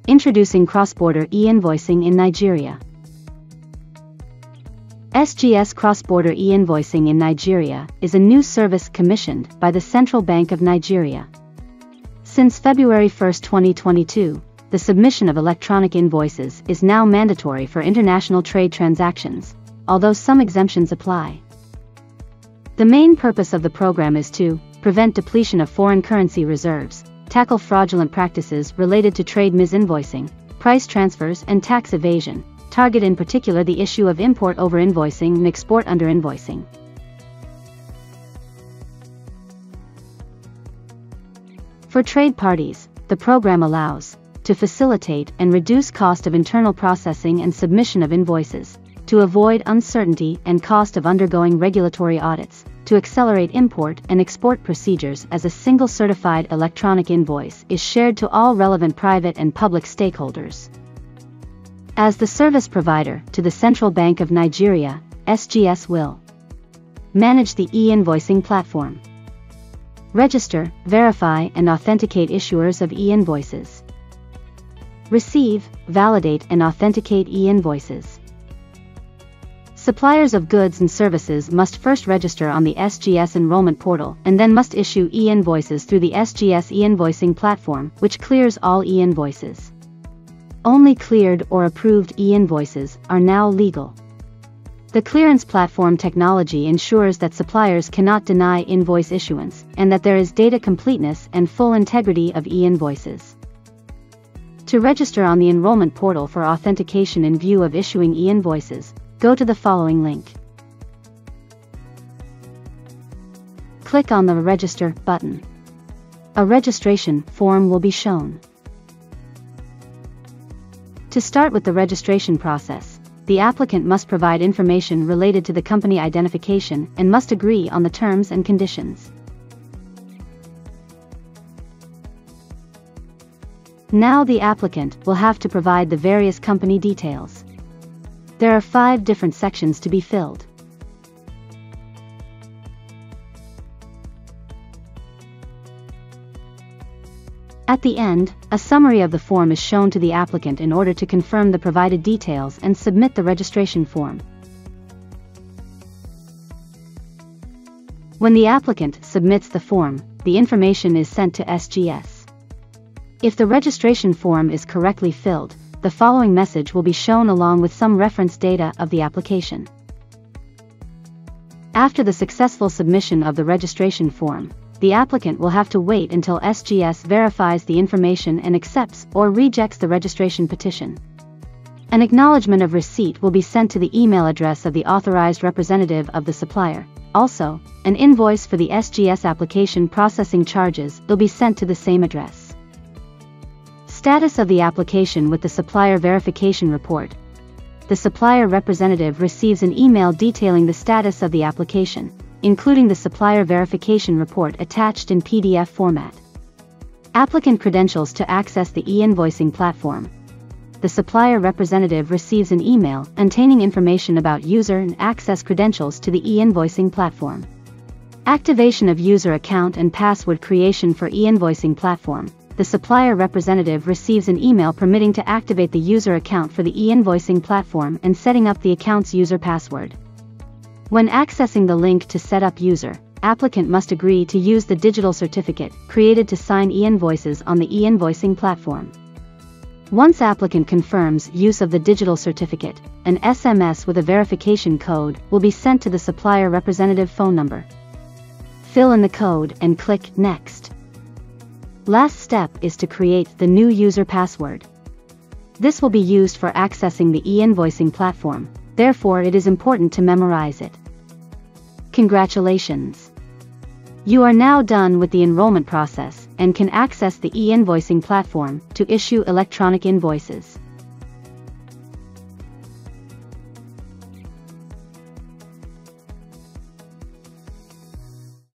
Introducing cross-border e-invoicing in Nigeria. SGS Cross-Border e-invoicing in Nigeria is a new service commissioned by the Central Bank of Nigeria. Since February 1, 2022, the submission of electronic invoices is now mandatory for international trade transactions, although some exemptions apply. The main purpose of the program is to prevent depletion of foreign currency reserves, tackle fraudulent practices related to trade misinvoicing, price transfers and tax evasion, target in particular the issue of import over invoicing and export under invoicing. For trade parties, the program allows to facilitate and reduce cost of internal processing and submission of invoices, to avoid uncertainty and cost of undergoing regulatory audits, to accelerate import and export procedures as a single certified electronic invoice is shared to all relevant private and public stakeholders. As the service provider to the Central Bank of Nigeria, SGS will manage the e-invoicing platform, register, verify and authenticate issuers of e-invoices, receive, validate and authenticate e-invoices. Suppliers of goods and services must first register on the SGS Enrolment Portal and then must issue e-invoices through the SGS e-invoicing platform, which clears all e-invoices. Only cleared or approved e-invoices are now legal. The clearance platform technology ensures that suppliers cannot deny invoice issuance and that there is data completeness and full integrity of e-invoices. To register on the Enrollment Portal for authentication in view of issuing e-invoices, go to the following link. Click on the Register button. A registration form will be shown. To start with the registration process, the applicant must provide information related to the company identification and must agree on the terms and conditions. Now the applicant will have to provide the various company details. There are 5 different sections to be filled. At the end, a summary of the form is shown to the applicant in order to confirm the provided details and submit the registration form. When the applicant submits the form, the information is sent to SGS. If the registration form is correctly filled, the following message will be shown along with some reference data of the application. After the successful submission of the registration form, the applicant will have to wait until SGS verifies the information and accepts or rejects the registration petition. An acknowledgement of receipt will be sent to the email address of the authorized representative of the supplier. Also, an invoice for the SGS application processing charges will be sent to the same address. Status of the application with the supplier verification report. The supplier representative receives an email detailing the status of the application, including the supplier verification report attached in PDF format. Applicant credentials to access the e-invoicing platform. The supplier representative receives an email containing information about user and access credentials to the e-invoicing platform. Activation of user account and password creation for e-invoicing platform. The supplier representative receives an email permitting to activate the user account for the e-invoicing platform and setting up the account's user password. When accessing the link to set up user, applicant must agree to use the digital certificate created to sign e-invoices on the e-invoicing platform. Once applicant confirms use of the digital certificate, an SMS with a verification code will be sent to the supplier representative phone number. Fill in the code and click Next. Last step is to create the new user password. This will be used for accessing the e-invoicing platform, therefore it is important to memorize it. Congratulations! You are now done with the enrollment process and can access the e-invoicing platform to issue electronic invoices.